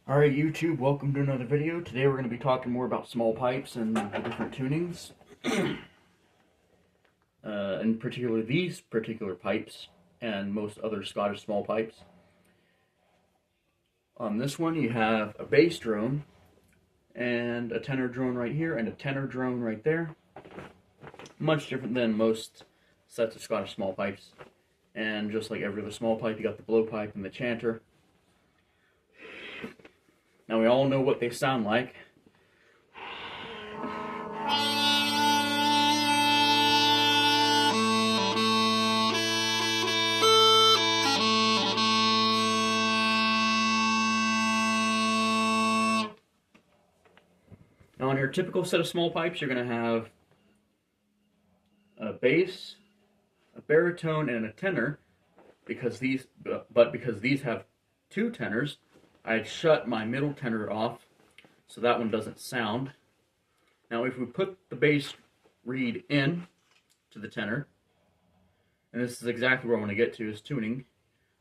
Alright YouTube, welcome to another video. Today we're going to be talking more about small pipes and the different tunings. In particular these particular pipes and most other Scottish small pipes. On this one you have a bass drone and a tenor drone right here and a tenor drone right there. Much different than most sets of Scottish small pipes. And just like every other small pipe, you got the blowpipe and the chanter. Now we all know what they sound like. Now on your typical set of small pipes, you're going to have a bass, a baritone, and a tenor. Because these have two tenors, I shut my middle tenor off so that one doesn't sound. Now if we put the bass reed in to the tenor, and this is exactly where I want to get to, is tuning.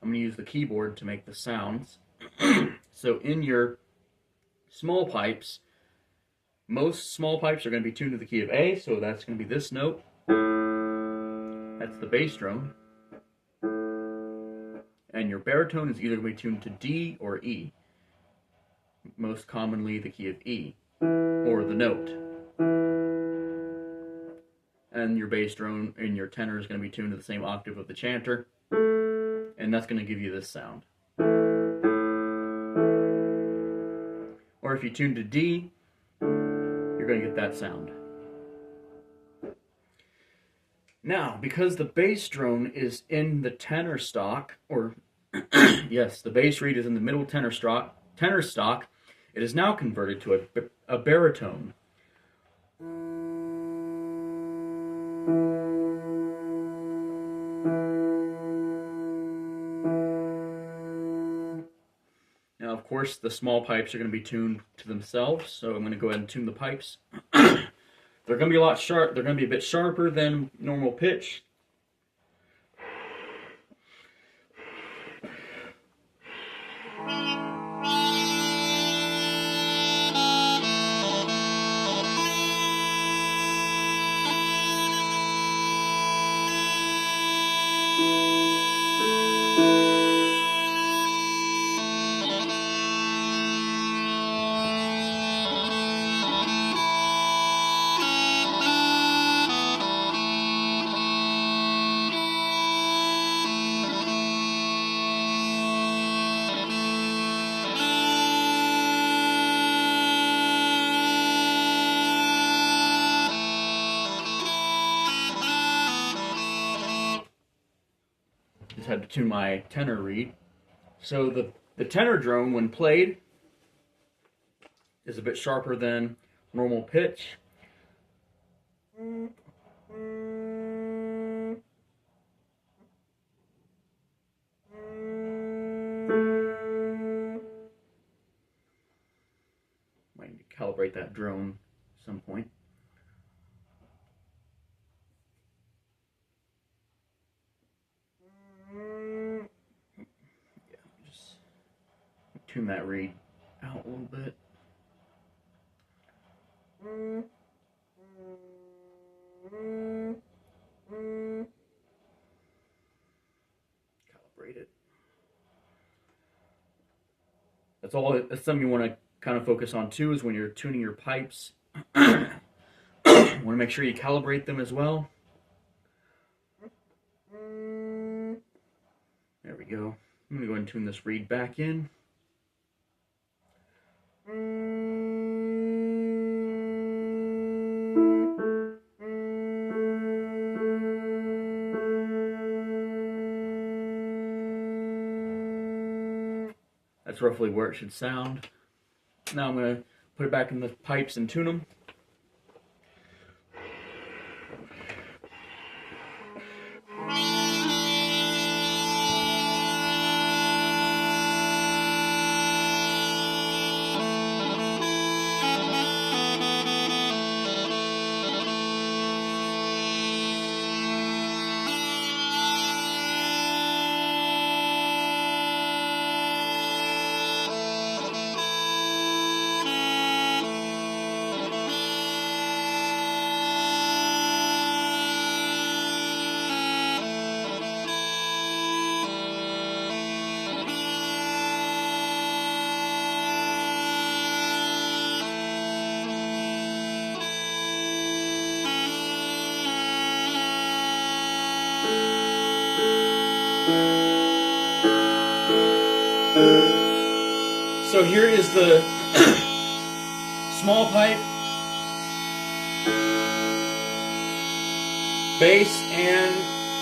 I'm going to use the keyboard to make the sounds. So in your small pipes, most small pipes are going to be tuned to the key of A, so that's going to be this note. That's the bass drone. And your baritone is either going to be tuned to D or E. Most commonly the key of E, or the note. And your bass drone and your tenor is going to be tuned to the same octave of the chanter, and that's going to give you this sound. Or if you tune to D, you're going to get that sound. Now, because the bass drone is in the tenor stock, or yes, the bass reed is in the middle tenor stock, it is now converted to a baritone. Now, of course, the small pipes are going to be tuned to themselves, so I'm going to go ahead and tune the pipes. They're going to be a lot sharp. They're going to be a bit sharper than normal pitch. Just had to tune my tenor reed. So the tenor drone, when played, is a bit sharper than normal pitch. Might need to calibrate that drone at some point. Tune that reed out a little bit. Calibrate it. That's something you want to kind of focus on too, is when you're tuning your pipes. You want to make sure you calibrate them as well. There we go. I'm going to go ahead and tune this reed back in. That's roughly where it should sound. Now I'm going to put it back in the pipes and tune them. So here is the small pipe, bass, and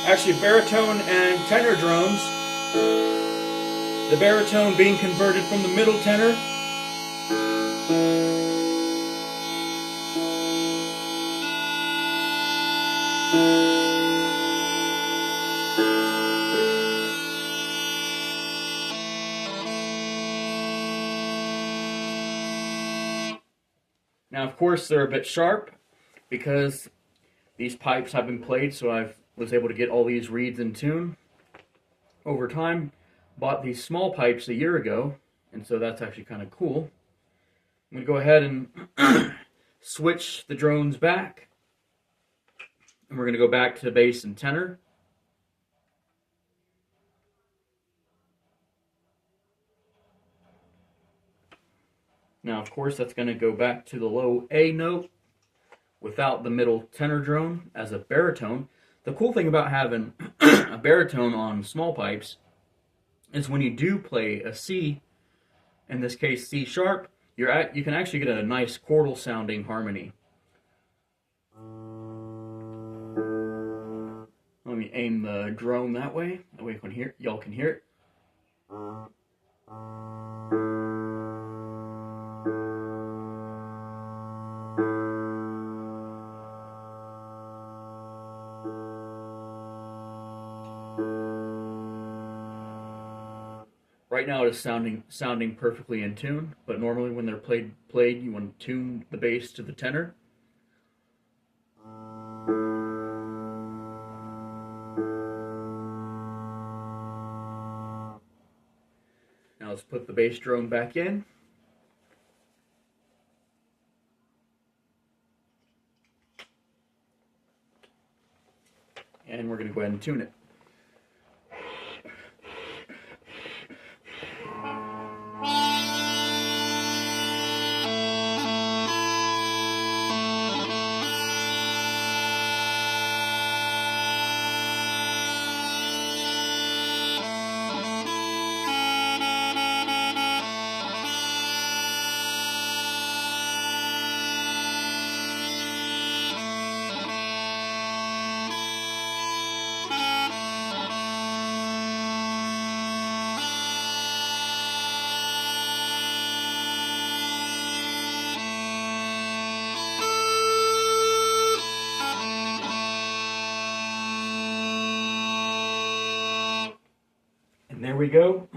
actually baritone and tenor drones. The baritone being converted from the middle tenor. Now, of course, they're a bit sharp because these pipes have been played, so I was able to get all these reeds in tune. Over time, bought these small pipes a year ago, and so that's actually kind of cool. I'm going to go ahead and switch the drones back, and we're going to go back to bass and tenor. Now, of course, that's going to go back to the low A note without the middle tenor drone as a baritone. The cool thing about having a baritone on small pipes is when you do play a C, in this case C sharp, you can actually get a nice chordal sounding harmony. Let me aim the drone that way you can hear, y'all can hear it. Right now it is sounding perfectly in tune, but normally when they're played, you want to tune the bass to the tenor. Now let's put the bass drone back in. And we're going to go ahead and tune it. And there we go.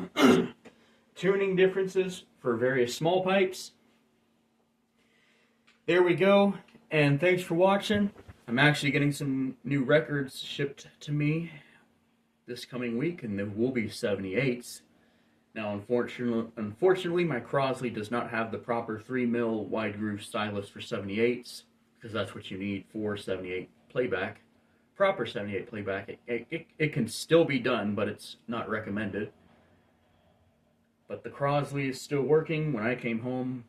Tuning differences for various small pipes. There we go, and thanks for watching. I'm actually getting some new records shipped to me this coming week, and there will be 78s. Now, unfortunately, my Crosley does not have the proper 3mm wide groove stylus for 78s, because that's what you need for 78 playback. Proper 78 playback. It can still be done, but it's not recommended. But the Crosley is still working. When I came home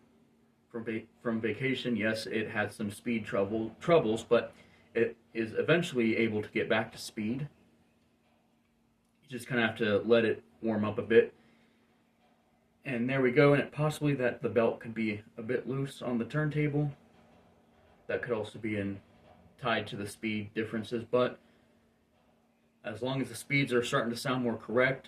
from vacation, yes, it had some speed troubles, but it is eventually able to get back to speed. You just kind of have to let it warm up a bit. And there we go, and it possibly that the belt could be a bit loose on the turntable. That could also be tied to the speed differences, but as long as the speeds are starting to sound more correct,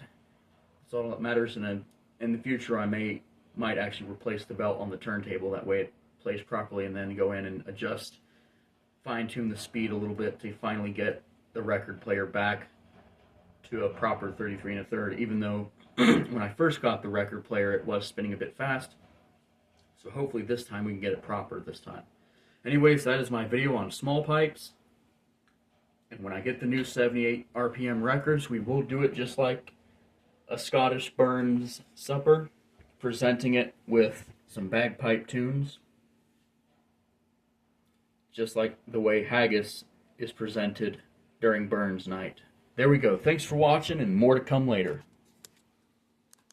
that's all that matters. And in the future, I might actually replace the belt on the turntable. That way it plays properly, and then go in and adjust, fine-tune the speed a little bit to finally get the record player back to a proper 33 1/3, even though when I first got the record player, it was spinning a bit fast. So hopefully this time we can get it proper this time. Anyways, that is my video on small pipes. And when I get the new 78 RPM records, we will do it just like a Scottish Burns supper, presenting it with some bagpipe tunes, just like the way haggis is presented during Burns night. There we go. Thanks for watching, and more to come later.